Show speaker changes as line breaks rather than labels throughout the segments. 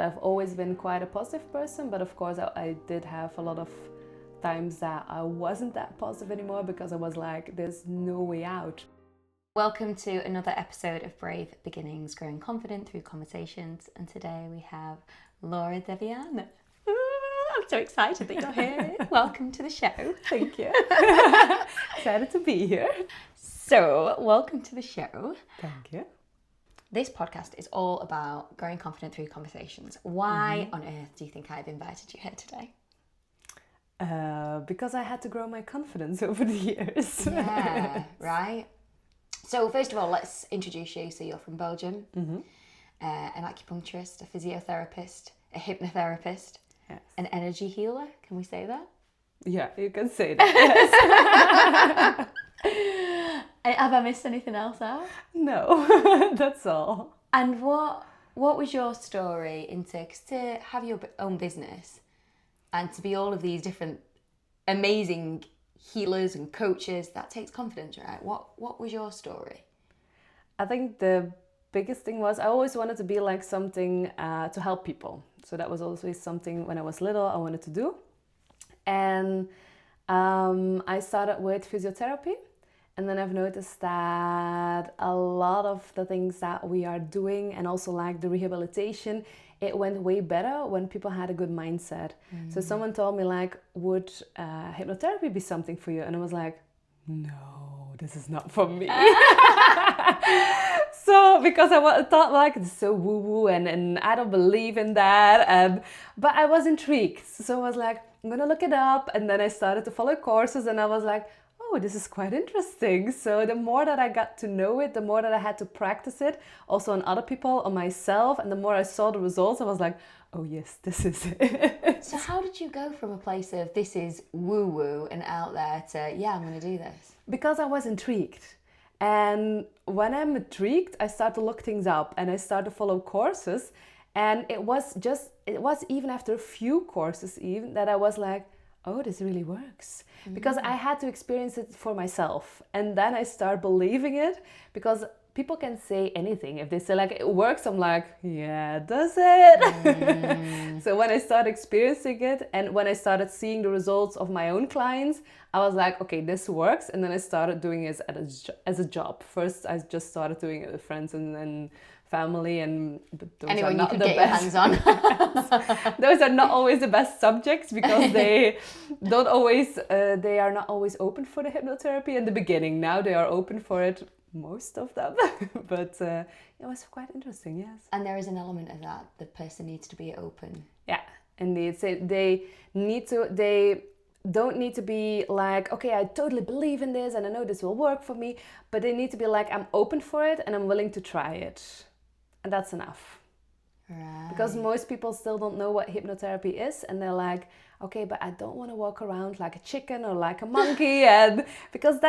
I've always been quite a positive person, but of course I did have a lot of times that I wasn't that positive anymore because I was like, there's no way out.
Welcome to another episode of Brave Beginnings, Growing Confident Through Conversations. And today we have Lore Deviaene. I'm so excited that you're here. Welcome to the show.
Thank you. Excited to be here.
So, welcome to the show.
Thank you.
This podcast is all about growing confident through conversations. Why on earth do you think I've invited you here today?
Because I had to grow my confidence over the years.
Yeah, right. So first of all, let's introduce you. So you're from Belgium, an acupuncturist, a physiotherapist, a hypnotherapist,
Yes.
an energy healer. Can we say that?
Yeah, you can say that. Yes.
Have I missed anything else out?
No, that's all.
And what was your story into, cause to have your own business and to be all of these different amazing healers and coaches, that takes confidence, right? What was your story?
I think the biggest thing was I always wanted to be like something to help people. So that was always something when I was little I wanted to do. And I started with physiotherapy. And then I've noticed that a lot of the things that we are doing and also like the rehabilitation, it went way better when people had a good mindset. So someone told me like, would hypnotherapy be something for you? And I was like, no, this is not for me. So because I thought like it's so woo-woo and I don't believe in that. But I was intrigued. So I was like, I'm going to look it up. And then I started to follow courses and I was like, oh, this is quite interesting. So the more that I got to know it, the more that I had to practice it, also on other people, on myself, and the more I saw the results, I was like, oh yes, this is it.
So how did you go from a place of this is woo-woo and out there to, yeah, I'm going to do this?
Because I was intrigued. And when I'm intrigued, I start to look things up and I start to follow courses. And it was even after a few courses even that I was like, oh, this really works. Because I had to experience it for myself. And then I start believing it because people can say anything. If they say like, it works, I'm like, yeah, does it? So when I started experiencing it and when I started seeing the results of my own clients, I was like, okay, this works. And then I started doing it as a job. First, I just started doing it with friends and family, and those
anyone
are not
you could
the
get
best.
your hands on.
Those are not always the best subjects because they are not always open for the hypnotherapy in the beginning. Now they are open for it, most of them. But it was quite interesting, yes.
And there is an element of that. The person needs to be open.
Yeah, indeed. So they don't need to be like, okay, I totally believe in this and I know this will work for me, but they need to be like, I'm open for it and I'm willing to try it. And that's enough.
Right.
Because most people still don't know what hypnotherapy is and they're like, okay, but I don't want to walk around like a chicken or like a monkey. And because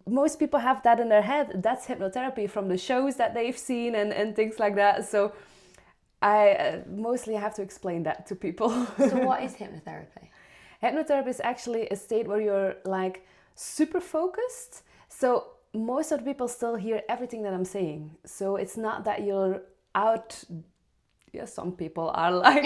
most people have that in their head. That's hypnotherapy from the shows that they've seen and things like that. So I mostly have to explain that to people.
So what is hypnotherapy?
Hypnotherapy is actually a state where you're like super focused. So most of the people still hear everything that I'm saying. So it's not that you're out. Yes, some people are like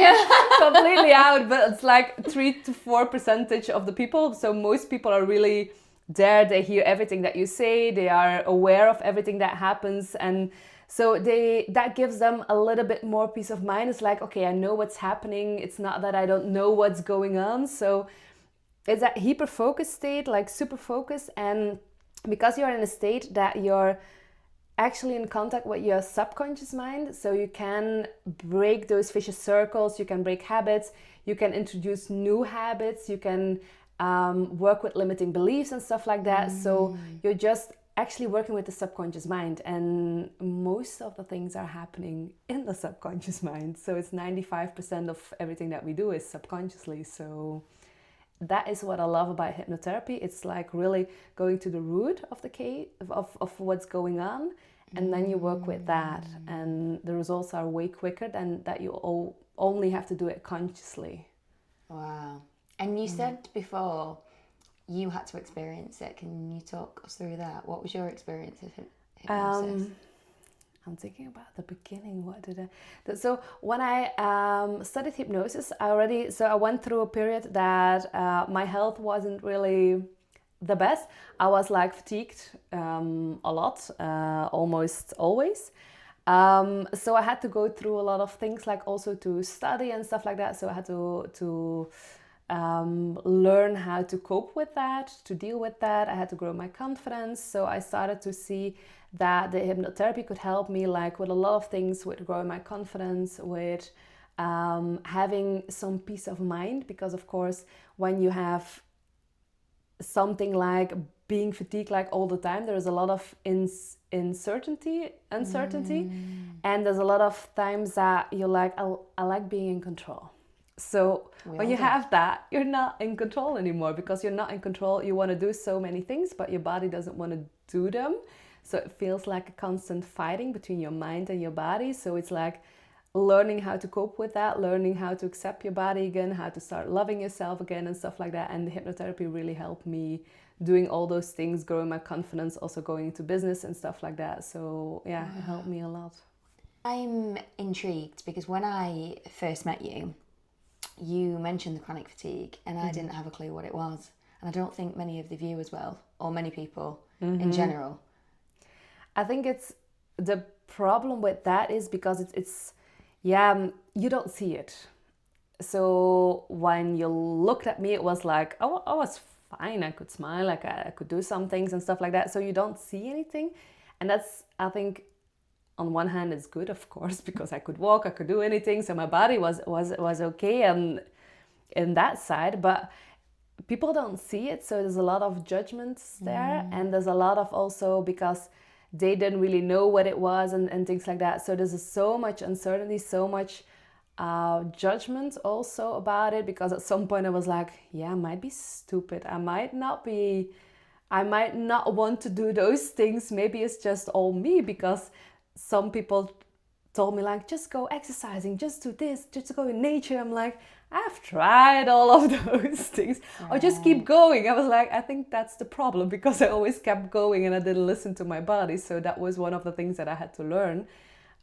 completely out, but it's like 3 to 4% of the people. So most people are really there. They hear everything that you say. They are aware of everything that happens. And so that gives them a little bit more peace of mind. It's like, okay, I know what's happening. It's not that I don't know what's going on. So it's that hyper-focused state, like super focused. And because you're in a state that you're actually in contact with your subconscious mind, so you can break those vicious circles, you can break habits, you can introduce new habits, you can work with limiting beliefs and stuff like that. So you're just actually working with the subconscious mind, and most of the things are happening in the subconscious mind. So it's 95% of everything that we do is subconsciously. So that is what I love about hypnotherapy. It's like really going to the root of the case of what's going on, and then you work with that, and the results are way quicker than that you only have to do it consciously.
Wow. And you said before you had to experience it. Can you talk us through that? What was your experience of hypnosis?
I'm thinking about the beginning. What did I? So when I studied hypnosis, I went through a period that my health wasn't really the best. I was like fatigued a lot, almost always. So I had to go through a lot of things, like also to study and stuff like that. So I had to learn how to cope with that, to deal with that. I had to grow my confidence. So I started to see that the hypnotherapy could help me, like with a lot of things, with growing my confidence, with having some peace of mind. Because of course, when you have something like being fatigued like all the time, there's a lot of uncertainty, and there's a lot of times that you're like, I like being in control. So when you have that, you're not in control anymore, because you're not in control. You want to do so many things, but your body doesn't want to do them. So it feels like a constant fighting between your mind and your body. So it's like learning how to cope with that, learning how to accept your body again, how to start loving yourself again and stuff like that. And the hypnotherapy really helped me doing all those things, growing my confidence, also going into business and stuff like that. So yeah, it helped me a lot.
I'm intrigued because when I first met you, you mentioned the chronic fatigue, and I didn't have a clue what it was. And I don't think many of the viewers will, or many people in general.
I think it's the problem with that is because it's you don't see it. So when you looked at me, it was like, oh, I was fine. I could smile, like I could do some things and stuff like that. So you don't see anything. And that's, I think, on one hand, it's good, of course, because I could walk, I could do anything. So my body was okay and in that side. But people don't see it. So there's a lot of judgments there. And there's a lot of also because they didn't really know what it was and things like that. So there's so much uncertainty, so much judgment also about it, because at some point I was like, yeah, I might be stupid. I might not want to do those things. Maybe it's just all me, because some people told me like, just go exercising, just do this, just go in nature. I'm like, I've tried all of those things, or just keep going. I was like, I think that's the problem, because I always kept going and I didn't listen to my body. So that was one of the things that I had to learn.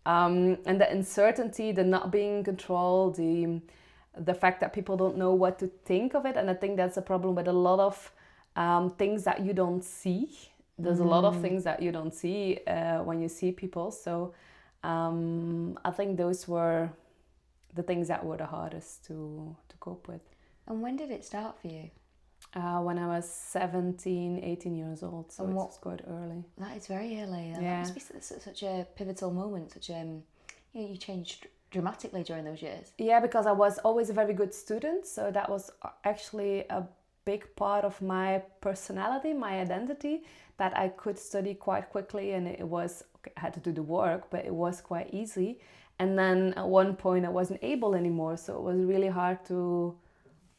And the uncertainty, the not being in control, the fact that people don't know what to think of it. And I think that's a problem with a lot of things that you don't see. There's a lot of things that you don't see when you see people. So I think those were the things that were the hardest to cope with.
And when did it start for you?
When I was 17, 18 years old, so it's quite early.
That is very early. Yeah. That must be such a pivotal moment, you changed dramatically during those years.
Yeah, because I was always a very good student, so that was actually a big part of my personality, my identity, that I could study quite quickly, and it was, I had to do the work, but it was quite easy. And then at one point I wasn't able anymore, so it was really hard to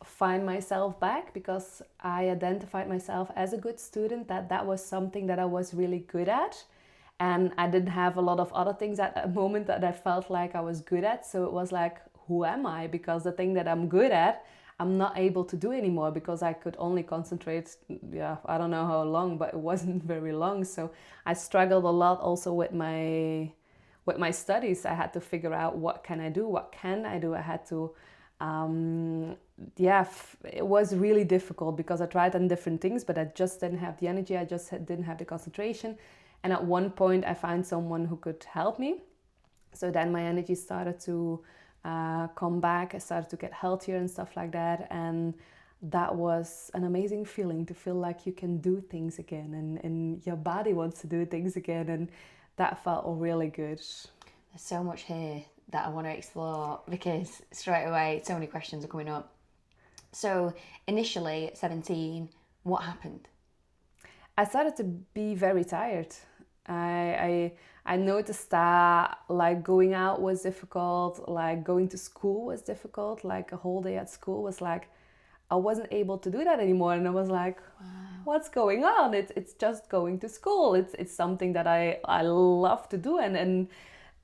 find myself back, because I identified myself as a good student, that was something that I was really good at, and I didn't have a lot of other things at that moment that I felt like I was good at. So it was like, who am I? Because the thing that I'm good at, I'm not able to do anymore, because I could only concentrate, I don't know how long, but it wasn't very long. So I struggled a lot also with my studies. I had to figure out, what can I do? I had to it was really difficult, because I tried on different things, but I just didn't have the energy. I just didn't have the concentration. And at one point I found someone who could help me. So then my energy started to come back. I started to get healthier and stuff like that. And that was an amazing feeling, to feel like you can do things again, and your body wants to do things again. And that felt really good.
There's so much here that I want to explore, because straight away so many questions are coming up. So initially at 17, what happened?
I started to be very tired. I noticed that like going out was difficult, like going to school was difficult, like a whole day at school was like, I wasn't able to do that anymore. And I was like, wow, what's going on? It's just going to school. It's something that I love to do, and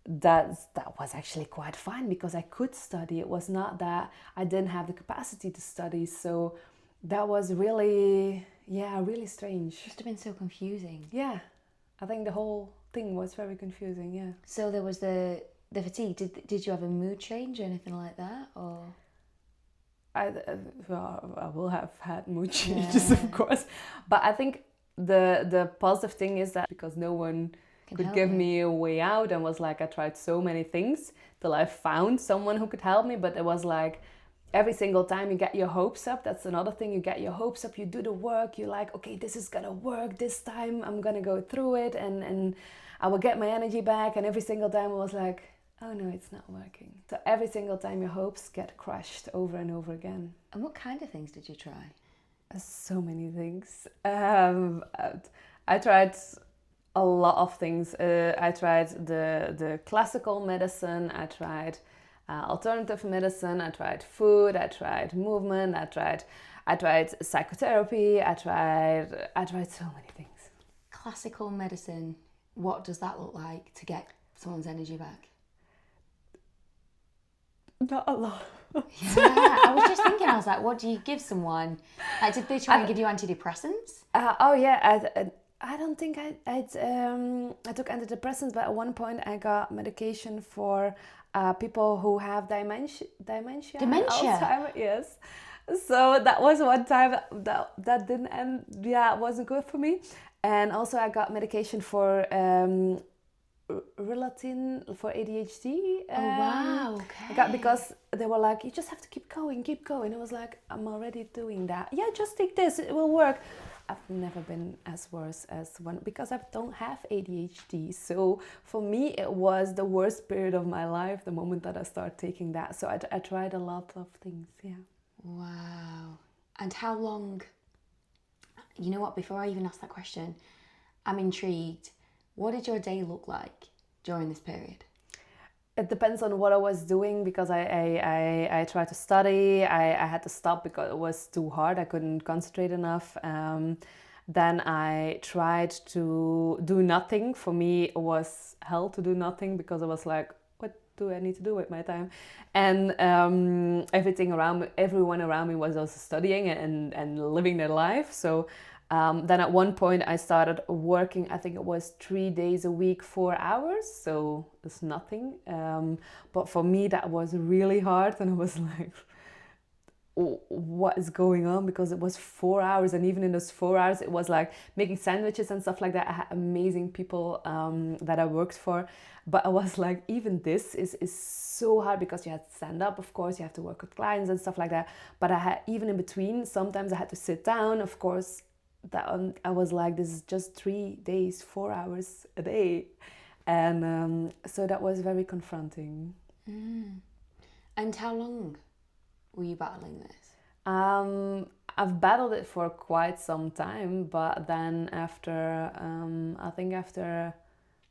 that was actually quite fine, because I could study. It was not that I didn't have the capacity to study. So that was really strange.
It must have been so confusing.
Yeah, I think the whole thing was very confusing. Yeah.
So there was the fatigue. Did you have a mood change or anything like that, or?
Well, I will have had mood changes, of course, but I think the positive thing is that because no one could give me a way out, and was like I tried so many things till I found someone who could help me. But it was like every single time you get your hopes up. That's another thing. You get your hopes up. You do the work. You're like, okay, this is gonna work this time. I'm gonna go through it, and I will get my energy back. And every single time I was like, oh no, it's not working. So every single time your hopes get crushed over and over again.
And what kind of things did you try?
So many things. I tried a lot of things. I tried the classical medicine. I tried alternative medicine. I tried food. I tried movement. I tried psychotherapy. I tried so many things.
Classical medicine. What does that look like to get someone's energy back?
Not a lot.
Yeah, I was just thinking. I was like, what do you give someone? Like, did they try and give you antidepressants?
Oh yeah, I don't think I took antidepressants, but at one point I got medication for people who have dementia. Alzheimer's, yes. So that was one time that didn't end. Yeah, it wasn't good for me. And also I got medication for Relatin for ADHD.
Oh wow! Okay.
I got, because they were like, you just have to keep going. I was like, I'm already doing that. Yeah, just take this; it will work. I've never been as worse as one because I don't have ADHD. So for me, it was the worst period of my life the moment that I started taking that. So I tried a lot of things. Yeah.
Wow. And how long? You know what? Before I even ask that question, I'm intrigued. What did your day look like during this period?
It depends on what I was doing, because I tried to study. I had to stop because it was too hard. I couldn't concentrate enough. Then I tried to do nothing. For me, it was hell to do nothing, because I was like, what do I need to do with my time? And everyone around me was also studying and living their life. So then at one point I started working, I think it was 3 days a week, 4 hours. So it's nothing. But for me, that was really hard. And I was like, what is going on? Because it was 4 hours. And even in those 4 hours, it was like making sandwiches and stuff like that. I had amazing people that I worked for. But I was like, even this is so hard, because you had to stand up, of course, you have to work with clients and stuff like that. But I had, even in between, sometimes I had to sit down, of course. That I was like, this is just 3 days, 4 hours a day. And so that was very confronting.
And how long were you battling this?
I've battled it for quite some time, but then after, I think after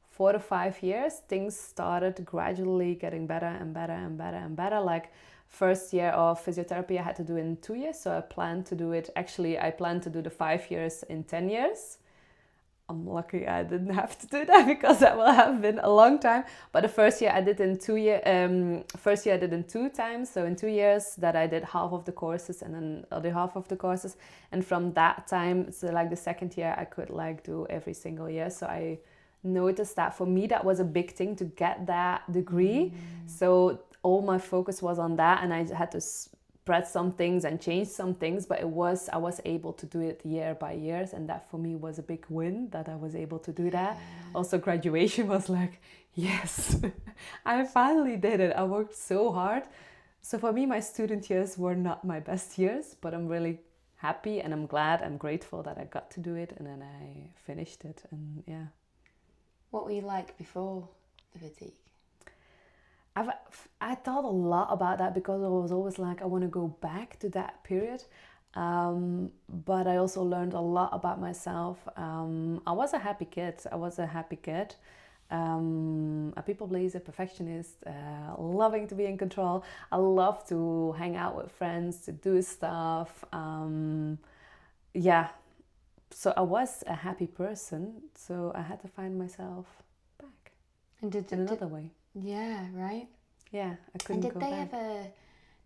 4 to 5 years, things started gradually getting better and better and better and better. Like, first year of physiotherapy I had to do in 2 years, so I planned to do it. Actually, I planned to do the 5 years in 10 years. I'm lucky I didn't have to do that, because that will have been a long time. But the first year I did in 2 years. First year I did in 2 times, so in 2 years that I did half of the courses and then the other half of the courses. And from that time, so like the second year, I could like do every single year. So I noticed that for me that was a big thing to get that degree. So all my focus was on that, and I had to spread some things and change some things, but I was able to do it year by year, and that for me was a big win, that I was able to do that. Also, graduation was like, yes, I finally did it. I worked so hard. So for me, my student years were not my best years, but I'm really happy and I'm glad, I'm grateful that I got to do it, and then I finished it. And yeah.
What were you like before the fatigue?
I thought a lot about that, because I was always like, I want to go back to that period. But I also learned a lot about myself. I was a happy kid. A people pleaser, perfectionist, loving to be in control. I love to hang out with friends, to do stuff. Yeah. So I was a happy person. So I had to find myself back in another way.
Yeah, right.
Yeah, I couldn't go back.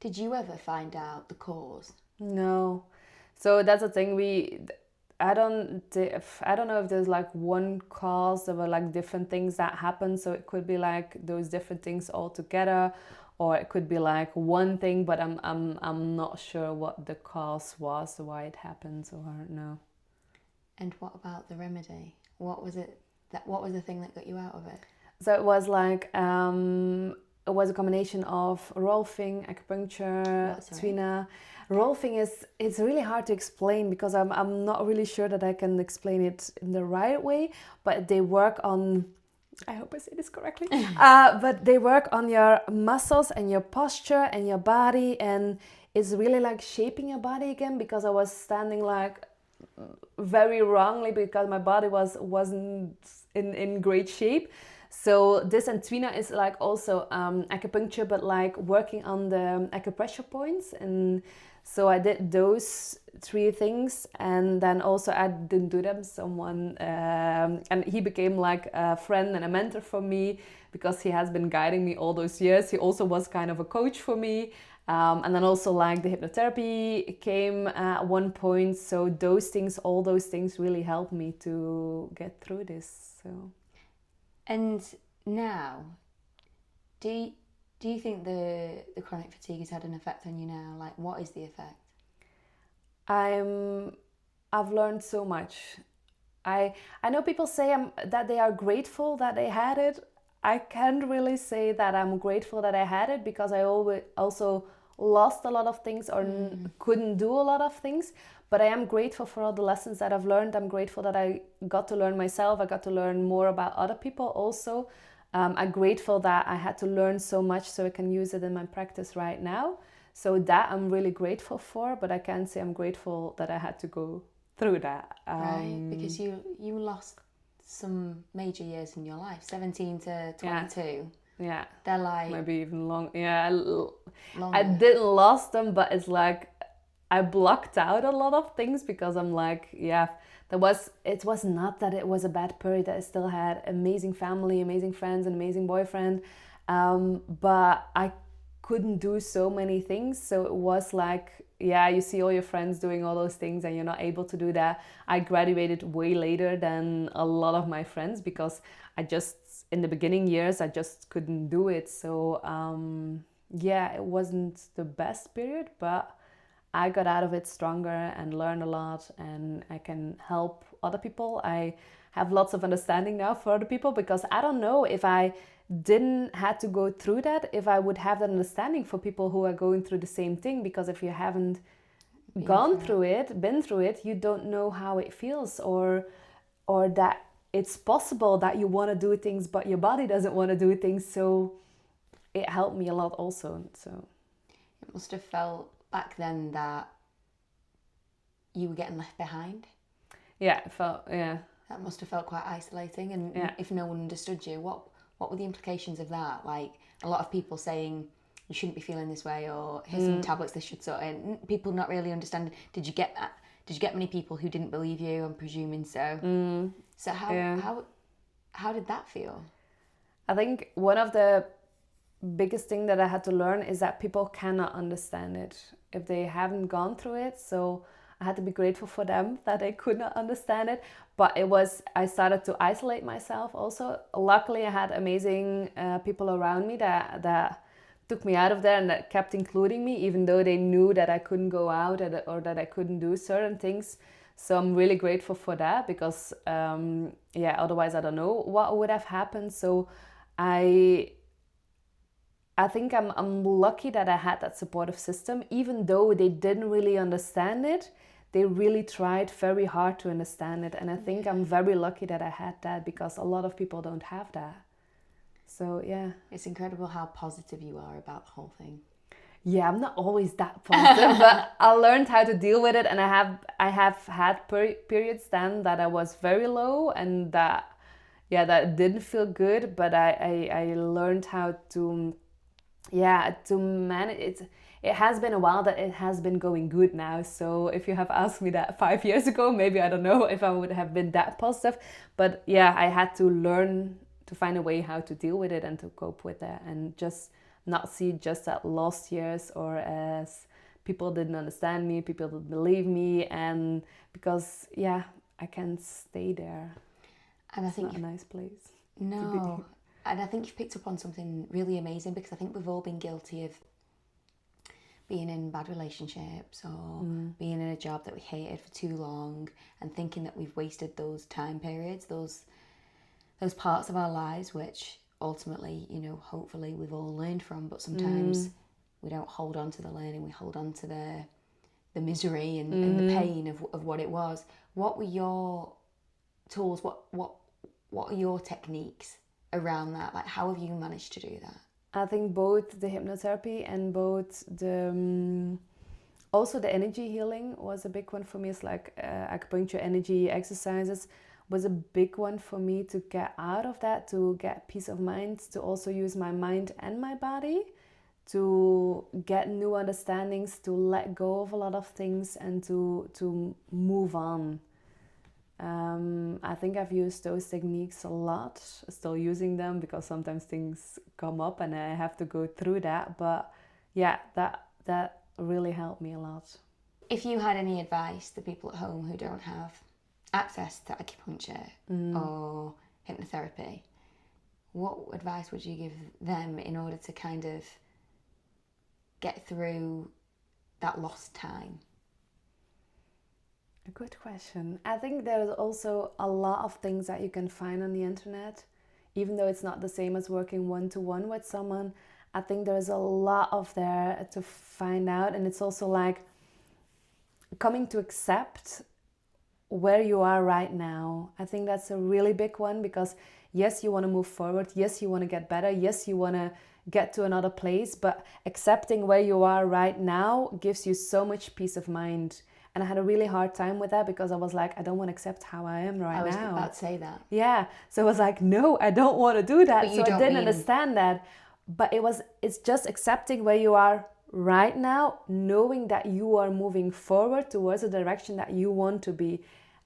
Did you ever find out the cause?
No. So that's the thing. I don't know if there's like one cause. There were like different things that happened, so it could be like those different things all together, or it could be like one thing, but I'm not sure what the cause was, why it happened, or no.
And what about the remedy? What was it? What was the thing that got you out of it?
So it was like it was a combination of rolfing, acupuncture, Twina. Rolfing it's really hard to explain because I'm not really sure that I can explain it in the right way, but they work on, I hope I say this correctly, but they work on your muscles and your posture and your body, and it's really like shaping your body again, because I was standing like very wrongly because my body wasn't in great shape. So this and Twina is like also acupuncture, but like working on the acupressure points. And so I did those 3 things, and then also I didn't do them. Someone and he became like a friend and a mentor for me because he has been guiding me all those years. He also was kind of a coach for me. And then also like the hypnotherapy came at one point. So all those things really helped me to get through this. So.
And now, do you think the chronic fatigue has had an effect on you now? Like, what is the effect?
I've learned so much. I know people say that they are grateful that they had it. I can't really say that I'm grateful that I had it, because I always also lost a lot of things or couldn't do a lot of things. But I am grateful for all the lessons that I've learned. I'm grateful that I got to learn myself. I got to learn more about other people also. I'm grateful that I had to learn so much so I can use it in my practice right now. So that I'm really grateful for, but I can't say I'm grateful that I had to go through that.
Right, because you lost some major years in your life, 17 to 22.
Yeah.
They're like...
maybe even long. Yeah,
longer.
I didn't lost them, but it's like I blocked out a lot of things because I'm like, yeah, it was not that it was a bad period. I still had amazing family, amazing friends, an amazing boyfriend. But I couldn't do so many things. So it was like, yeah, you see all your friends doing all those things and you're not able to do that. I graduated way later than a lot of my friends because in the beginning years, I just couldn't do it. So yeah, it wasn't the best period, but I got out of it stronger and learned a lot, and I can help other people. I have lots of understanding now for other people, because I don't know if I didn't had to go through that, if I would have that understanding for people who are going through the same thing. Because if you haven't been through it, you don't know how it feels, or that it's possible that you want to do things but your body doesn't want to do things. So it helped me a lot also. So
it must have felt back then that you were getting left behind.
Yeah, it felt, yeah.
That must have felt quite isolating. And if no one understood you, what were the implications of that? Like, a lot of people saying you shouldn't be feeling this way, or here's some tablets this should sort in. People not really understanding. Did you get that? Did you get many people who didn't believe you? I'm presuming so. So how did that feel?
I think one of the biggest thing that I had to learn is that people cannot understand it if they haven't gone through it. So I had to be grateful for them that they could not understand it. But I started to isolate myself also. Luckily, I had amazing people around me that took me out of there and that kept including me, even though they knew that I couldn't go out or that I couldn't do certain things. So I'm really grateful for that, because otherwise I don't know what would have happened. So I think I'm lucky that I had that supportive system. Even though they didn't really understand it, they really tried very hard to understand it. And I think I'm very lucky that I had that, because a lot of people don't have that. So yeah.
It's incredible how positive you are about the whole thing.
Yeah, I'm not always that positive, but I learned how to deal with it. And I have had periods then that I was very low and that didn't feel good. But I learned how to manage it. It has been a while that it has been going good now. So if you have asked me that 5 years ago, maybe I don't know if I would have been that positive. But yeah, I had to learn to find a way how to deal with it and to cope with it, and just not see just as lost years or as people didn't understand me, people didn't believe me, and because I can't stay there.
And
It's not a nice place.
No. And I think you've picked up on something really amazing, because I think we've all been guilty of being in bad relationships or being in a job that we hated for too long, and thinking that we've wasted those time periods, those parts of our lives, which ultimately, you know, hopefully we've all learned from, but sometimes we don't hold on to the learning, we hold on to the misery and the pain of what it was. What were your tools? What are your techniques around that? Like, how have you managed to do that?
I think both the hypnotherapy and both the also the energy healing was a big one for me. It's like acupuncture, energy exercises was a big one for me to get out of that, to get peace of mind, to also use my mind and my body to get new understandings, to let go of a lot of things, and to move on. I think I've used those techniques a lot, still using them because sometimes things come up and I have to go through that. But yeah, that really helped me a lot.
If you had any advice to people at home who don't have access to acupuncture or hypnotherapy, what advice would you give them in order to kind of get through that lost time?
A good question. I think there's also a lot of things that you can find on the internet, even though it's not the same as working one-to-one with someone. I think there's a lot of there to find out, and it's also like coming to accept where you are right now. I think that's a really big one, because yes, you want to move forward, yes, you want to get better, yes, you want to get to another place, but accepting where you are right now gives you so much peace of mind. And I had a really hard time with that, because I was like, I don't want to accept how I am right now.
I was about to say that.
Yeah. So I was like, no, I don't want to do that.
But
so I didn't understand that. But it's just accepting where you are right now, knowing that you are moving forward towards the direction that you want to be.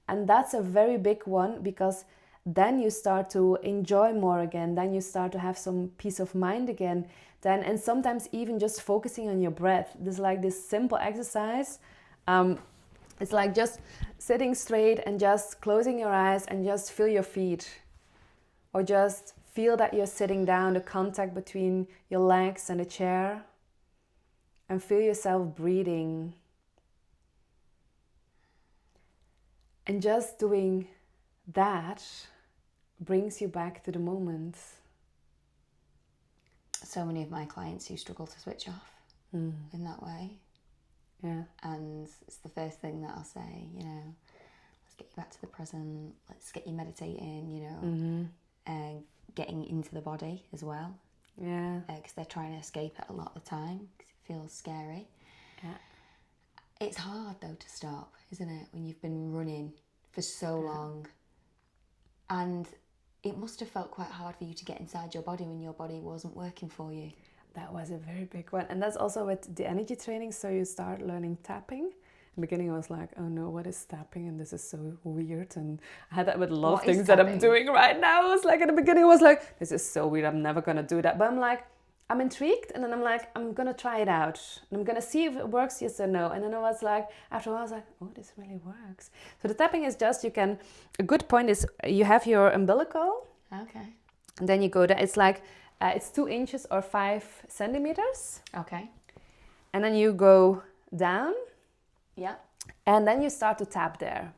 And that's a very big one, because then you start to enjoy more again. Then you start to have some peace of mind again. And sometimes even just focusing on your breath. There's like this simple exercise. It's like just sitting straight and just closing your eyes and just feel your feet. Or just feel that you're sitting down, the contact between your legs and the chair. And feel yourself breathing. And just doing that brings you back to the moment.
So many of my clients who struggle to switch off in that way.
Yeah.
And it's the first thing that I'll say, you know, let's get you back to the present, let's get you meditating, you know, getting into the body as well.
Yeah.
Because they're trying to escape it a lot of the time, because it feels scary.
Yeah.
It's hard though to stop, isn't it, when you've been running for so long. And it must have felt quite hard for you to get inside your body when your body wasn't working for you.
That was a very big one. And that's also with the energy training. So you start learning tapping. In the beginning I was like, oh no, what is tapping? And this is so weird. And I had that with a lot of things that I'm doing right now. I was like, in the beginning I was like, this is so weird, I'm never gonna do that. But I'm like, I'm intrigued, and then I'm like, I'm gonna try it out. And I'm gonna see if it works, yes or no. And then I was like, after a while I was like, oh, this really works. So the tapping is just, a good point is you have your umbilical.
Okay.
And then you go there, it's like, it's 2 inches or 5 centimeters.
Okay.
And then you go down.
Yeah.
And then you start to tap there.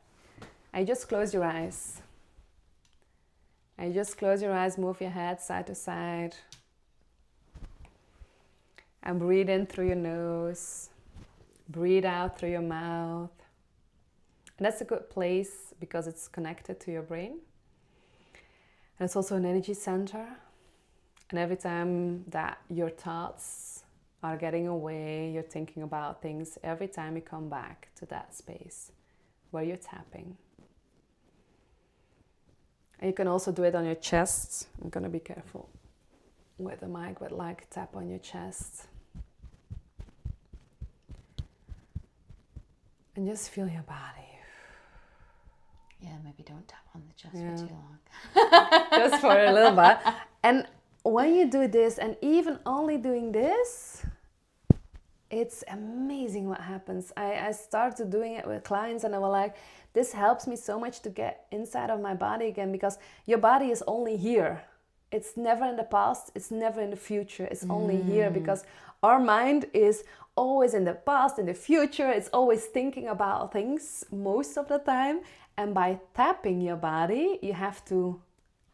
And you just close your eyes. And you just close your eyes, move your head side to side. And breathe in through your nose. Breathe out through your mouth. And that's a good place because it's connected to your brain. And it's also an energy center. And every time that your thoughts are getting away, you're thinking about things, every time you come back to that space where you're tapping. And you can also do it on your chest. I'm going to be careful with the mic, but like tap on your chest. And just feel your body.
Yeah, maybe don't tap on the chest for too long.
Just for a little bit. And when you do this, and even only doing this, It's amazing what happens. I started doing it with clients and I was like, this helps me so much to get inside of my body again, because your body is only here. It's never in the past, it's never in the future, it's only here, because our mind is always in the past, in the future, it's always thinking about things most of the time. And by tapping your body, you have to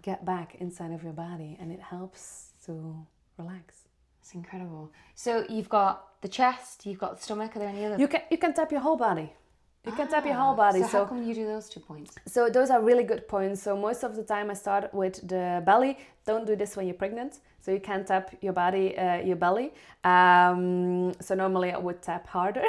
get back inside of your body, and it helps to relax.
It's incredible. So you've got the chest, you've got the stomach. Are there any other?
You can tap your whole body. You can tap your whole body.
So how come you do those 2 points?
So those are really good points. So most of the time I start with the belly. Don't do this when you're pregnant. So you can tap your body, your belly. So normally I would tap harder.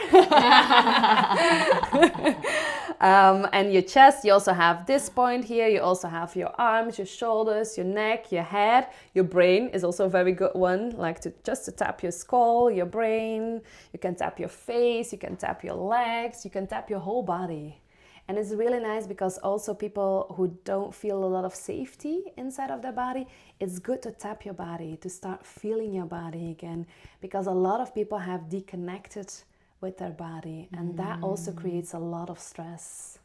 And your chest, you also have this point here. You also have your arms, your shoulders, your neck, your head. Your brain is also a very good one, like to tap your skull, your brain. You can tap your face, you can tap your legs, you can tap your whole body. And it's really nice because also people who don't feel a lot of safety inside of their body, it's good to tap your body, to start feeling your body again, because a lot of people have disconnected with their body, and that also creates a lot of stress.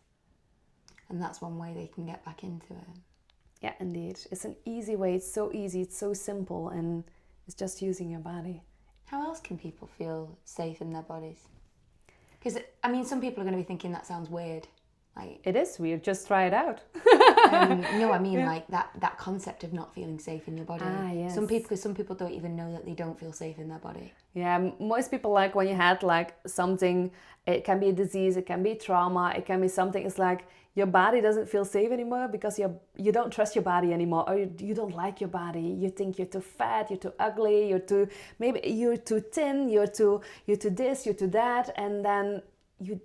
And that's one way they can get back into it.
Yeah, indeed. It's an easy way. It's so easy. It's so simple, and it's just using your body.
How else can people feel safe in their bodies? Because, I mean, some people are going to be thinking that sounds weird. Like,
it is weird. Just try it out.
No, I mean, like that concept of not feeling safe in your body.
Yes.
Some people don't even know that they don't feel safe in their body.
Yeah, most people, like when you had like something, it can be a disease, it can be trauma, it can be something. It's like your body doesn't feel safe anymore because you don't trust your body anymore, or you don't like your body. You think you're too fat, you're too ugly, maybe you're too thin, you're too this, you're too that, and then you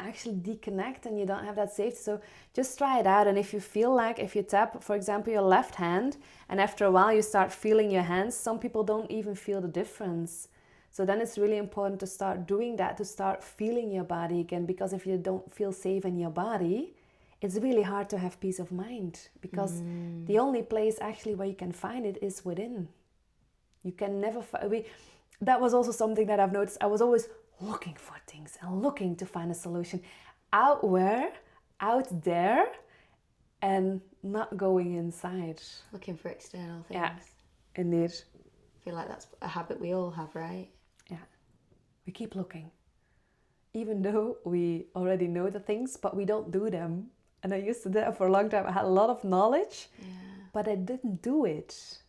actually disconnect and you don't have that safety. So just try it out. And if you feel like, if you tap, for example, your left hand, and after a while you start feeling your hands, some people don't even feel the difference. So then it's really important to start doing that, to start feeling your body again, because if you don't feel safe in your body, it's really hard to have peace of mind, because the only place actually where you can find it is within. You can never that was also something that I've noticed. I was always looking for things and looking to find a solution out there, and not going inside.
Looking for external things.
Yeah, indeed.
I feel like that's a habit we all have, right?
Yeah. We keep looking. Even though we already know the things, but we don't do them. And I used to do that for a long time. I had a lot of knowledge, but I didn't do it.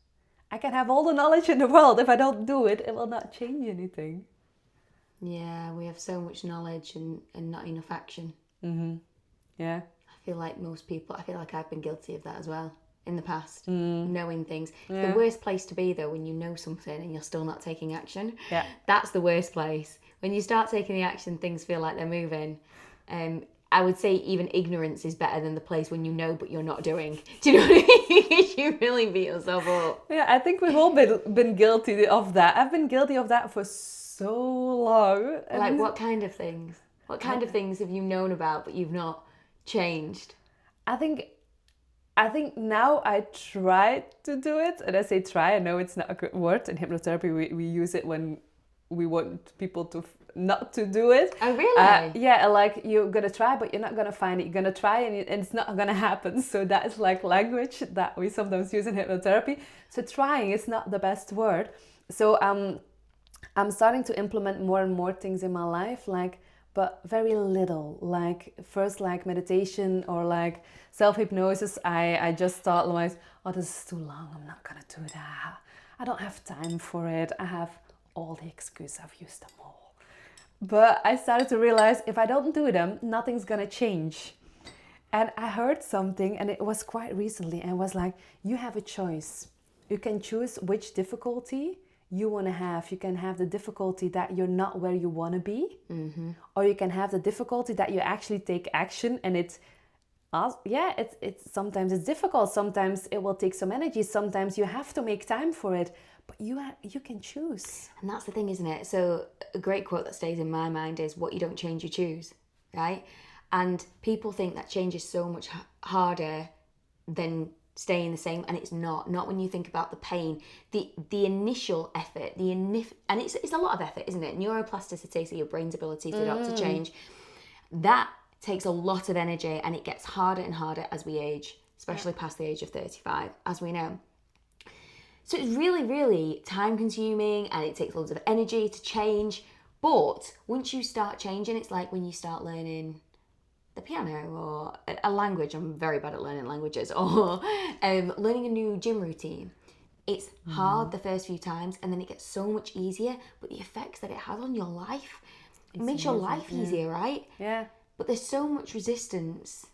I can have all the knowledge in the world. If I don't do it, it will not change anything.
Yeah, we have so much knowledge and not enough action.
Mm-hmm. Yeah.
I feel like I've been guilty of that as well in the past, knowing things.
Yeah.
The worst place to be, though, when you know something and you're still not taking action.
Yeah.
That's the worst place. When you start taking the action, things feel like they're moving. I would say even ignorance is better than the place when you know but you're not doing. Do you know what I mean? You really beat yourself up.
Yeah, I think we've all been guilty of that. I've been guilty of that for so long.
Like, what kind of things? What kind of things have you known about but you've not changed?
I think now I try to do it. And I say try, I know it's not a good word. In hypnotherapy, we use it when we want people to not to do it.
Oh, really?
Yeah, like you're gonna try, but you're not gonna find it. You're gonna try, and it's not gonna happen. So that is like language that we sometimes use in hypnotherapy. So trying is not the best word. So I'm starting to implement more and more things in my life, but very little. Like first, like meditation or like self-hypnosis. I just thought like, oh, this is too long. I'm not gonna do that. I don't have time for it. I have all the excuses. I've used them all. But I started to realize if I don't do them, nothing's gonna change. And I heard something, and it was quite recently, and it was like, you have a choice. You can choose which difficulty you want to have. You can have the difficulty that you're not where you want to be, or you can have the difficulty that you actually take action, and it's sometimes it's difficult. Sometimes it will take some energy. Sometimes you have to make time for it. But you can choose.
And that's the thing, isn't it? So a great quote that stays in my mind is, what you don't change, you choose, right? And people think that change is so much harder than staying the same, and it's not when you think about the pain, the initial effort, and it's a lot of effort, isn't it? Neuroplasticity, so your brain's ability to adapt to change, that takes a lot of energy, and it gets harder and harder as we age, especially past the age of 35, as we know. So it's really, really time consuming, and it takes loads of energy to change. But once you start changing, it's like when you start learning the piano or a language. I'm very bad at learning languages. Or learning a new gym routine. It's hard the first few times, and then it gets so much easier. But the effects that it has on your life, it makes your life easier, right?
Yeah.
But there's so much resistance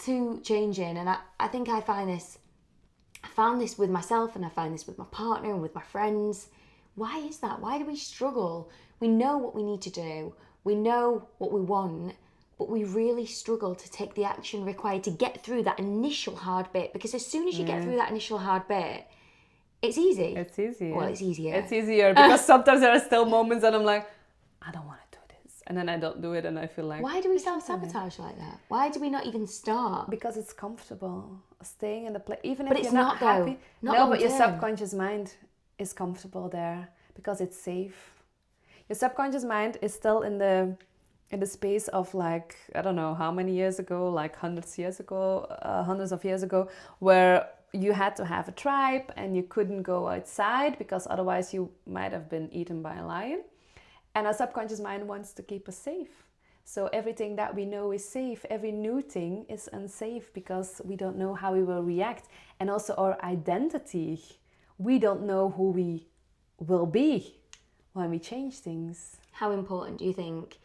to changing, and I think I found this with myself, and I find this with my partner and with my friends. Why is that? Why do we struggle? We know what we need to do. We know what we want, but we really struggle to take the action required to get through that initial hard bit. Because as soon as you get through that initial hard bit, it's easy.
It's easier.
Well, it's easier.
It's easier because sometimes there are still moments that I'm like, I don't want to do this. And then I don't do it, and I feel like...
Why do we self-sabotage like that? Why do we not even start?
Because it's comfortable. Staying in the place, even
But
if
it's
you're not
not, though.
happy.
Not
No, but your
long-term.
subconscious mind is comfortable there because it's safe. Your subconscious mind is still in the space of, like, I don't know how many years ago, like hundreds of years ago, where you had to have a tribe and you couldn't go outside because otherwise you might have been eaten by a lion. And our subconscious mind wants to keep us safe. So everything that we know is safe. Every new thing is unsafe because we don't know how we will react. And also our identity. We don't know who we will be when we change things.
How important do you think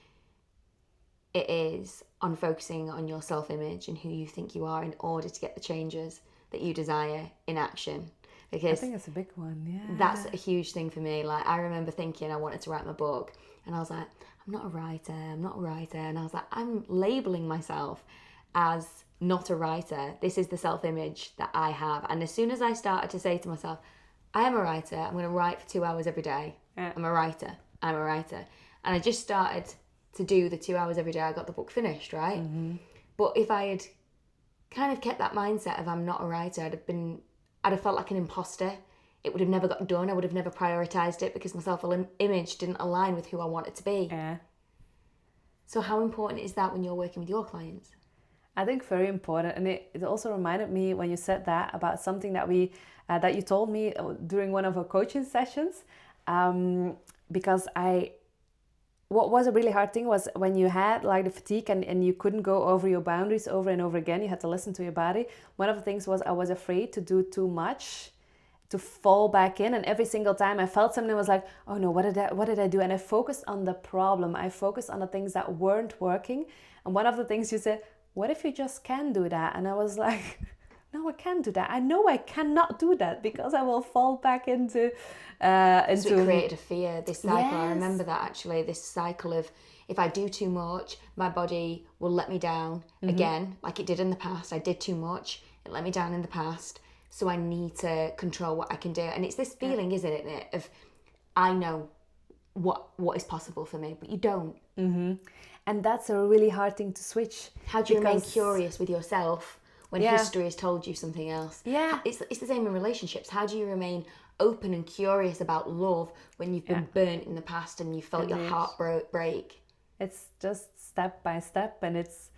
it is on focusing on your self-image and who you think you are in order to get the changes that you desire in action? Because
I think it's a big one, yeah.
That's a huge thing for me. Like, I remember thinking I wanted to write my book, and I was like, I'm not a writer. And I was like, I'm labeling myself as not a writer. This is the self-image that I have. And as soon as I started to say to myself, I am a writer, I'm going to write for 2 hours every day.
Yeah.
I'm a writer. And I just started to do the 2 hours every day. I got the book finished, right? Mm-hmm. But if I had kind of kept that mindset of I'm not a writer, I'd have felt like an imposter. It would have never got done. I would have never prioritised it because my self-image didn't align with who I wanted to be.
Yeah.
So how important is that when you're working with your clients?
I think very important. And it also reminded me when you said that about something that that you told me during one of our coaching sessions. Because what was a really hard thing was when you had like the fatigue and you couldn't go over your boundaries over and over again, you had to listen to your body. One of the things was I was afraid to do too much, to fall back in, and every single time I felt something, I was like, oh no, what did I do? And I focused on the problem. I focused on the things that weren't working. And one of the things you said, what if you just can do that? And I was like, no, I can't do that. I know I cannot do that because I will fall back into... So
it created a fear, this cycle.
Yes.
I remember that actually, this cycle of if I do too much, my body will let me down again, like it did in the past. I did too much, it let me down in the past. So I need to control what I can do. And it's this feeling, isn't it, of I know what is possible for me, but you don't.
Mm-hmm. And that's a really hard thing to switch.
How do you remain curious with yourself when history has told you something else?
Yeah.
It's the same in relationships. How do you remain open and curious about love when you've been burnt in the past and you felt your heart break?
It's just step by step, and it's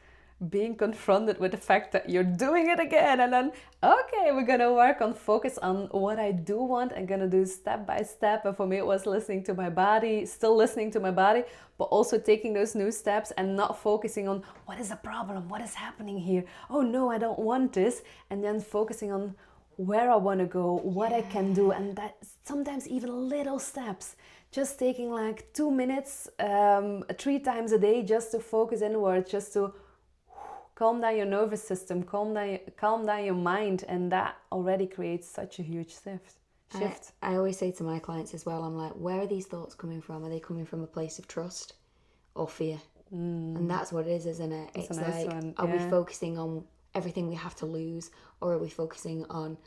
being confronted with the fact that you're doing it again, and then okay, we're gonna work on focus on what I do want. I'm gonna do step by step. And for me it was listening to my body, still listening to my body, but also taking those new steps and not focusing on what is the problem, what is happening here, oh no, I don't want this, and then focusing on where I want to go, what I can do. And that sometimes even little steps, just taking like 2 minutes 3 times a day just to focus inward, just to calm down your nervous system, calm down your mind, and that already creates such a huge shift.
I always say to my clients as well, I'm like, where are these thoughts coming from? Are they coming from a place of trust or fear? And that's what it is, isn't it?
That's
it's
a nice
like,
one.
Are we focusing on everything we have to lose, or are we focusing on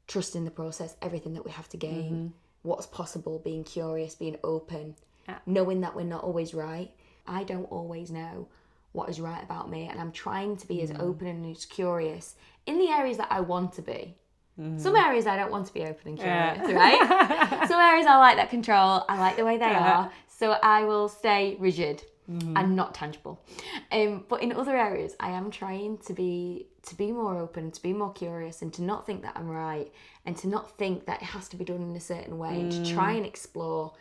trusting the process, everything that we have to gain, what's possible, being curious, being open, knowing that we're not always right. I don't always know what is right about me, and I'm trying to be as open and as curious in the areas that I want to be. Some areas I don't want to be open and curious, right? Some areas I like that control, I like the way they are, so I will stay rigid and not tangible. But in other areas, I am trying to be more open, to be more curious, and to not think that I'm right, and to not think that it has to be done in a certain way, and to try and explore.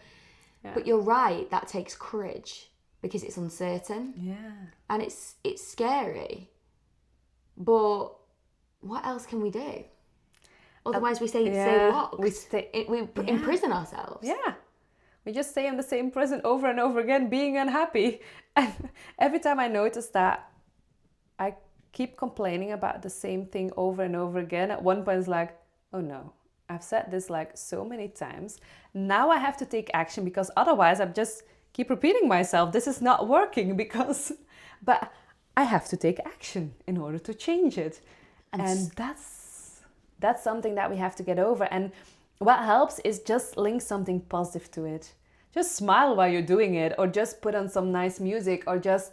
But you're right, that takes courage because it's uncertain. And it's scary. But what else can we do? Otherwise, we stay locked. We imprison ourselves.
We just stay in the same prison over and over again, being unhappy. And every time I notice that, I keep complaining about the same thing over and over again. At one point, it's like, oh no, I've said this like so many times. Now I have to take action, because otherwise I'm just keep repeating myself. This is not working but I have to take action in order to change it. And that's something that we have to get over. And what helps is just link something positive to it. Just smile while you're doing it, or just put on some nice music, or just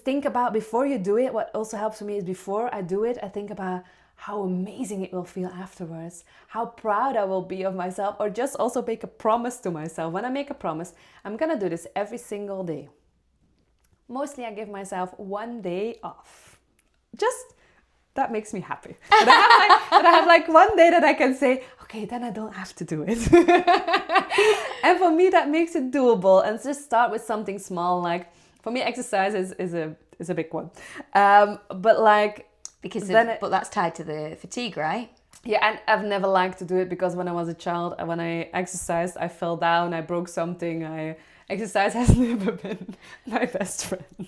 think about before you do it. What also helps for me is before I do it, I think about how amazing it will feel afterwards, how proud I will be of myself, or just also make a promise to myself. When I make a promise, I'm gonna do this every single day. Mostly I give myself 1 day off. That makes me happy. But I have like 1 day that I can say, okay, then I don't have to do it. And for me, that makes it doable. And just start with something small. Like for me, exercise is a big one. But
that's tied to the fatigue, right?
Yeah, and I've never liked to do it because when I was a child, when I exercised, I fell down, I broke something. Exercise has never been my best friend.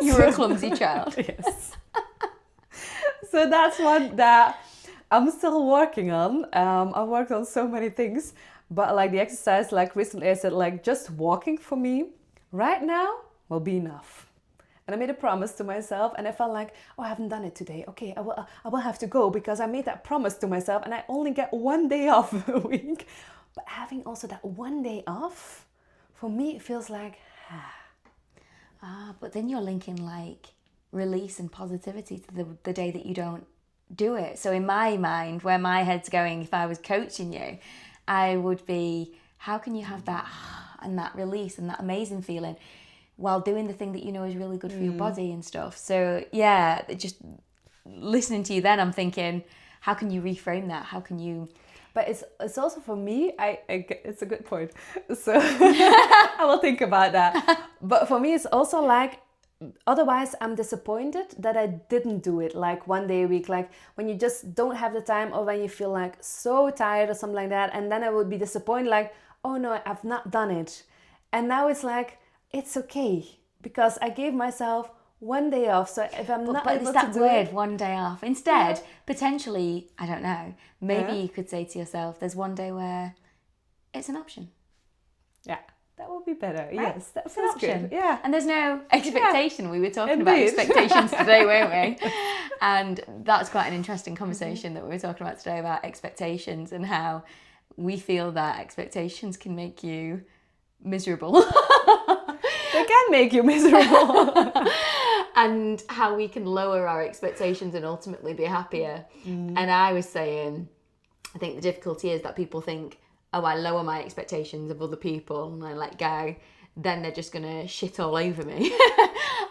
You were a clumsy child.
Yes. So that's one that I'm still working on. I've worked on so many things, but like the exercise, like recently I said, like just walking for me right now will be enough. And I made a promise to myself, and I felt like, oh, I haven't done it today. Okay, I will have to go because I made that promise to myself, and I only get 1 day off a week. But having also that 1 day off, for me, it feels like,
but then you're linking like release and positivity to the day that you don't do it. So in my mind, where my head's going, if I was coaching you, I would be, how can you have that and that release and that amazing feeling while doing the thing that you know is really good for your body and stuff? So yeah, just listening to you then, I'm thinking, how can you reframe that? How can you...
But it's also for me, it's a good point. So I will think about that. But for me, it's also like, otherwise I'm disappointed that I didn't do it like 1 day a week, like when you just don't have the time, or when you feel like so tired or something like that, and then I would be disappointed, like, oh no, I've not done it. And now it's like, it's okay, because I gave myself 1 day off. So if I'm not able to do it... But it's that word,
1 day off. Instead, potentially, I don't know, maybe you could say to yourself, there's 1 day where it's an option.
Yeah. That would be better. Right? Yes, that's
an option.
Good. Yeah.
And there's no expectation. We were talking about expectations today, weren't we? And that's quite an interesting conversation that we were talking about today, about expectations and how we feel that expectations can make you miserable.
They can make you miserable.
And how we can lower our expectations and ultimately be happier. And I was saying, I think the difficulty is that people think, oh, I lower my expectations of other people and I let go, then they're just going to shit all over me.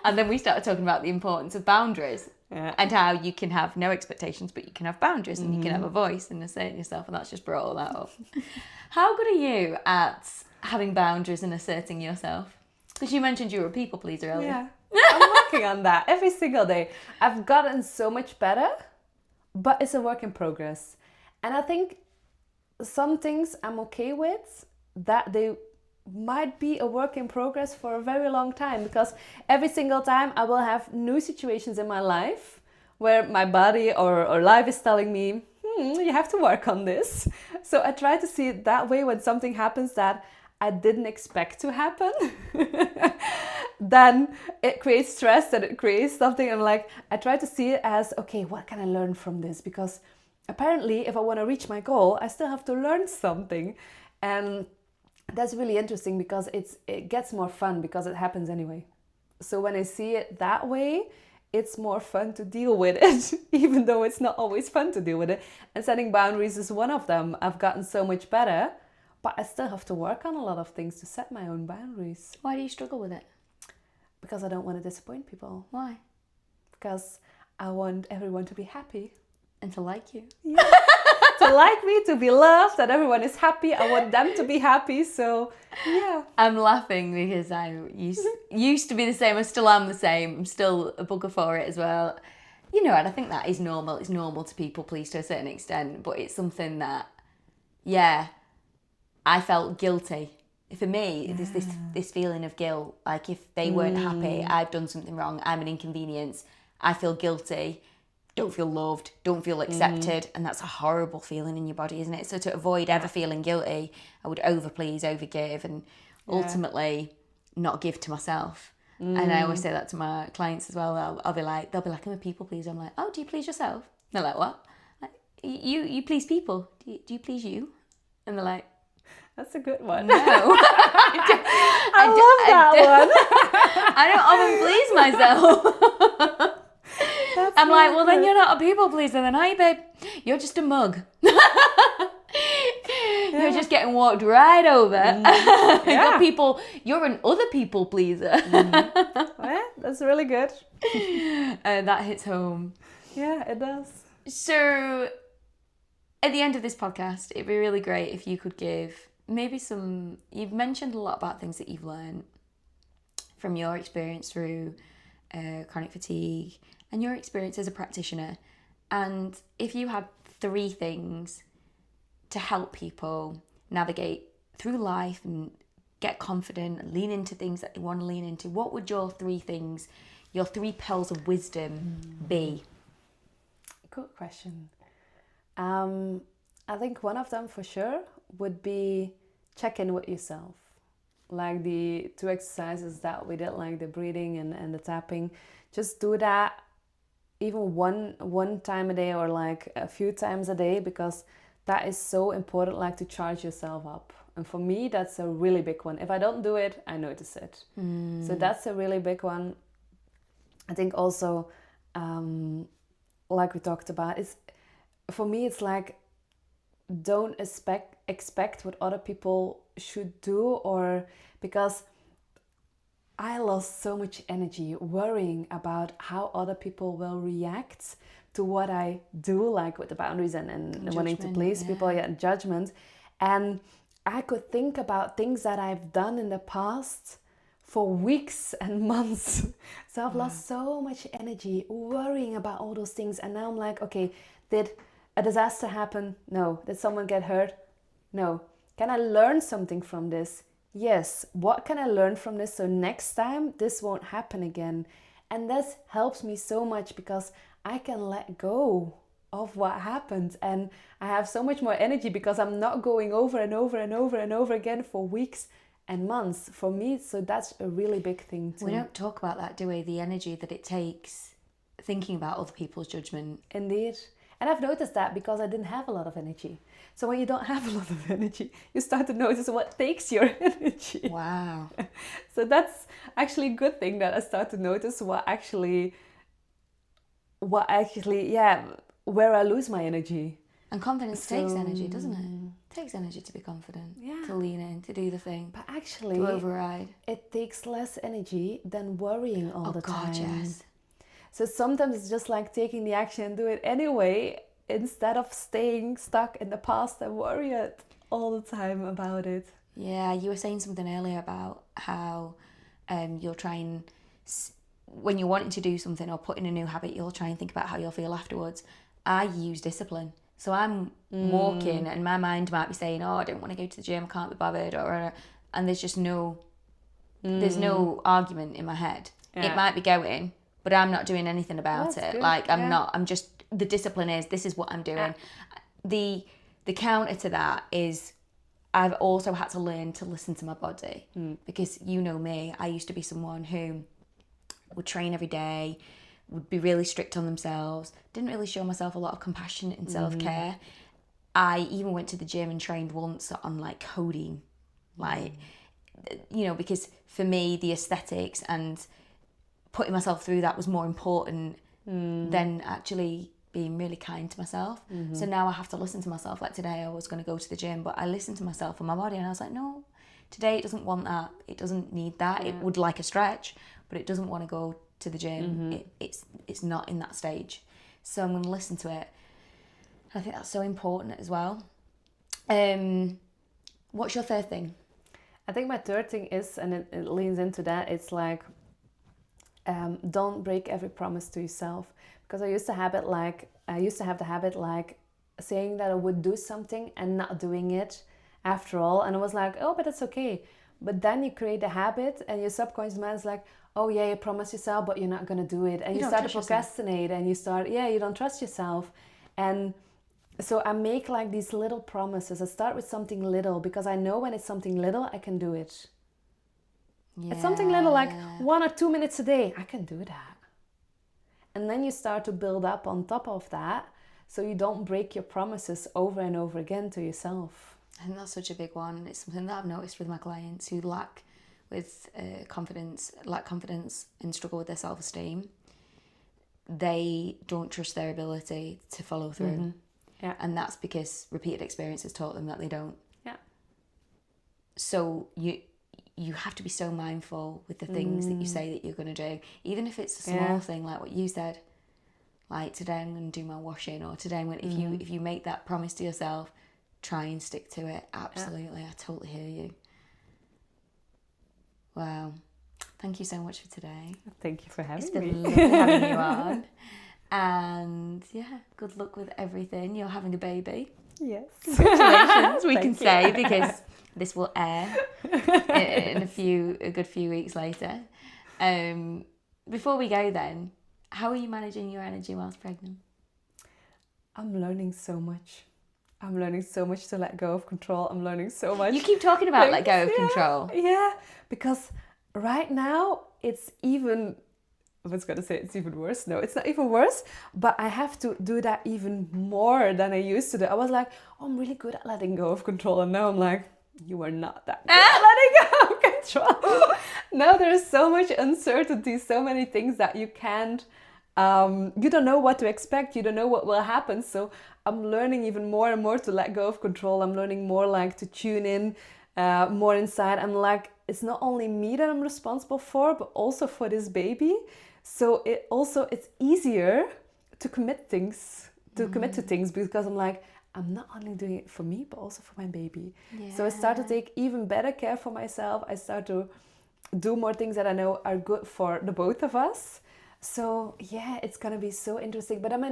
And then we started talking about the importance of boundaries and how you can have no expectations, but you can have boundaries and you can have a voice and asserting yourself. And that's just brought all that up. How good are you at having boundaries and asserting yourself? Because you mentioned you were a people pleaser earlier.
Yeah, I'm working on that every single day. I've gotten so much better, but it's a work in progress. And I think some things I'm okay with, that they might be a work in progress for a very long time, because every single time I will have new situations in my life where my body or life is telling me, you have to work on this. So I try to see it that way. When something happens that I didn't expect to happen, then it creates stress and it creates something. I'm like, I try to see it as, okay, what can I learn from this? Because apparently, if I want to reach my goal, I still have to learn something. And that's really interesting, because it gets more fun because it happens anyway. So when I see it that way, it's more fun to deal with it, even though it's not always fun to deal with it. And setting boundaries is one of them. I've gotten so much better, but I still have to work on a lot of things to set my own boundaries.
Why do you struggle with it?
Because I don't want to disappoint people.
Why?
Because I want everyone to be happy.
And to like you.
Yeah. To like me, to be loved, that everyone is happy. I want them to be happy. So, yeah.
I'm laughing because I used to be the same. I still am the same. I'm still a bugger for it as well. You know, and I think that is normal. It's normal to people please to a certain extent, but it's something that, yeah, I felt guilty. For me, there's this feeling of guilt. Like if they weren't happy, I've done something wrong, I'm an inconvenience, I feel guilty, don't feel loved, don't feel accepted, and that's a horrible feeling in your body, isn't it? So to avoid ever feeling guilty, I would overplease, overgive, and ultimately not give to myself. And I always say that to my clients as well. They'll be like, I'm a people pleaser. I'm like, oh, do you please yourself? They're like, what? Like, you please people. Do you please you? And they're like,
that's a good one.
no.
I love that one.
I don't often please myself. I'm like, well, then you're not a people pleaser, then, are you, babe? You're just a mug. You're just getting walked right over. You're an other people pleaser.
Yeah, that's really good.
That hits home.
Yeah, it does.
So, at the end of this podcast, it'd be really great if you could give maybe you've mentioned a lot about things that you've learned from your experience through chronic fatigue and your experience as a practitioner. And if you had 3 things to help people navigate through life and get confident and lean into things that they want to lean into, what would your 3 things, your 3 pearls of wisdom be?
Good question. I think one of them for sure would be check in with yourself. Like the 2 exercises that we did, like the breathing and the tapping, just do that even one time a day or like a few times a day, because that is so important, like to charge yourself up. And for me, that's a really big one. If I don't do it, I notice it. So that's a really big one. I think also, like we talked about, for me, it's like, don't expect what other people should do, or because I lost so much energy worrying about how other people will react to what I do, like with the boundaries and wanting to please people, and judgment. And I could think about things that I've done in the past for weeks and months. So I've lost so much energy worrying about all those things. And now I'm like, okay, did a disaster happen? No. Did someone get hurt? No. Can I learn something from this? Yes. What can I learn from this so next time this won't happen again? And this helps me so much because I can let go of what happened, and I have so much more energy because I'm not going over and over and over and over again for weeks and months for me. So that's a really big thing too.
We don't talk about that, do we? The energy that it takes thinking about other people's judgment.
Indeed. And I've noticed that because I didn't have a lot of energy. So when you don't have a lot of energy, you start to notice what takes your energy.
Wow.
So that's actually a good thing, that I start to notice what actually, where I lose my energy.
And confidence takes energy, doesn't it? It takes energy to be confident, to lean in, to do the thing.
But actually,
to override.
It takes less energy than worrying all the time.
Oh God, yes.
So sometimes it's just like taking the action and do it anyway, instead of staying stuck in the past and worrying all the time about it.
Yeah, you were saying something earlier about how you'll try and, when you're wanting to do something or put in a new habit, you'll try and think about how you'll feel afterwards. I use discipline. So I'm walking and my mind might be saying, oh, I don't want to go to the gym, I can't be bothered, and there's just there's no argument in my head. Yeah. It might be going, but I'm not doing anything about it. Good. Like I'm just, the discipline is, this is what I'm doing. The counter to that is I've also had to learn to listen to my body, because you know me, I used to be someone who would train every day, would be really strict on themselves, didn't really show myself a lot of compassion and self-care. I even went to the gym and trained once on like codeine, like, you know, because for me, the aesthetics and putting myself through that was more important than actually being really kind to myself. So now I have to listen to myself. Like today I was going to go to the gym, but I listened to myself and my body, and I was like, no, today it doesn't want that. It doesn't need that. It would like a stretch, but it doesn't want to go to the gym. It's not in that stage. So I'm going to listen to it. I think that's so important as well. What's your third thing?
I think my third thing is, and it leans into that, it's like, don't break every promise to yourself. Because I used to have the habit like saying that I would do something and not doing it after all. And I was like, oh, but that's okay. But then you create a habit and your subconscious mind is like, oh yeah, you promise yourself, but you're not going to do it. And you start to procrastinate and you don't trust yourself. And so I make like these little promises. I start with something little because I know when it's something little, I can do it. Yeah. It's something little like 1 or 2 minutes a day. I can do that. And then you start to build up on top of that so you don't break your promises over and over again to yourself.
I think that's such a big one. It's something that I've noticed with my clients who lack confidence and struggle with their self-esteem. They don't trust their ability to follow through.
Yeah.
And that's because repeated experience has taught them that they don't.
Yeah.
So you have to be so mindful with the things that you say that you're going to do. Even if it's a small thing like what you said, like today I'm going to do my washing, or today I'm going to, if you make that promise to yourself, try and stick to it. Absolutely. I totally hear you. Wow. Thank you so much for today.
Thank you for having me.
It's been lovely having you on. And yeah, good luck with everything. You're having a baby.
Yes.
Congratulations, we can say, because this will air in a good few weeks later. Before we go then, how are you managing your energy whilst pregnant?
I'm learning so much. I'm learning so much to let go of control. I'm learning so much.
You keep talking about let go of control.
Yeah, because right now it's even... I was going to say it's even worse. No, it's not even worse. But I have to do that even more than I used to do. I was like, oh, I'm really good at letting go of control. And now I'm like, you are not that good at letting go of control. Now there's so much uncertainty, so many things that you can't, you don't know what to expect. You don't know what will happen. So I'm learning even more and more to let go of control. I'm learning more like to tune in more inside. I'm like, it's not only me that I'm responsible for, but also for this baby. So it's easier to commit to things because I'm like, I'm not only doing it for me, but also for my baby. Yeah. So I start to take even better care for myself. I start to do more things that I know are good for the both of us. So yeah, it's gonna be so interesting. But I'm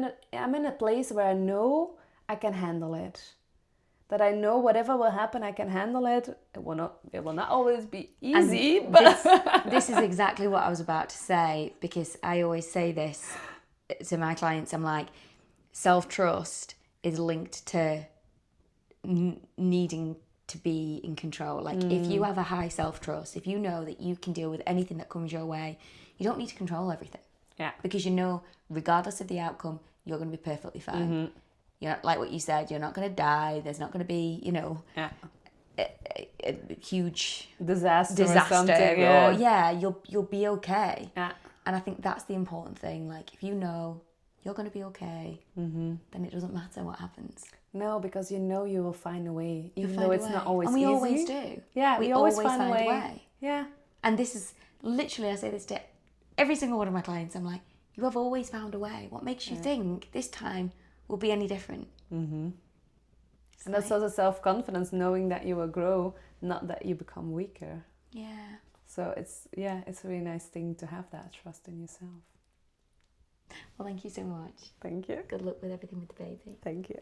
in a place where I know I can handle it. That I know whatever will happen, I can handle it. It will not always be easy. But
this is exactly what I was about to say, because I always say this to my clients. I'm like, self-trust is linked to needing to be in control. Like if you have a high self-trust, if you know that you can deal with anything that comes your way, you don't need to control everything.
Yeah.
Because you know, regardless of the outcome, you're going to be perfectly fine. Mm-hmm. You're not, like what you said, you're not going to die. There's not going to be, a huge
disaster or something.
You'll be okay. Yeah. And I think that's the important thing. Like if you know you're going to be okay, then it doesn't matter what happens.
No, because you know you will find a way, even though it's not always easy.
And we always do.
Yeah, we always find a way. Yeah.
And this is literally, I say this to every single one of my clients. I'm like, you have always found a way. What makes you think this time will be any different?
And that's also self-confidence, knowing that you will grow, not that you become weaker.
Yeah.
So it's a really nice thing to have that trust in yourself.
Well, thank you so much.
Thank you.
Good luck with everything with the baby.
Thank you.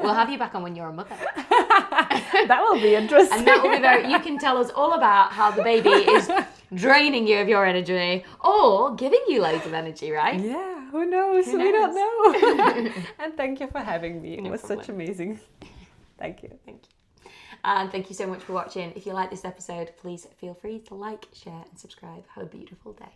We'll have you back on when you're a mother.
That will be interesting.
And that will be you can tell us all about how the baby is draining you of your energy or giving you loads of energy, right?
Yeah, who knows? We don't know. And thank you for having me. It was such amazing. Thank you.
Thank you. And thank you so much for watching. If you like this episode, please feel free to like, share and subscribe. Have a beautiful day.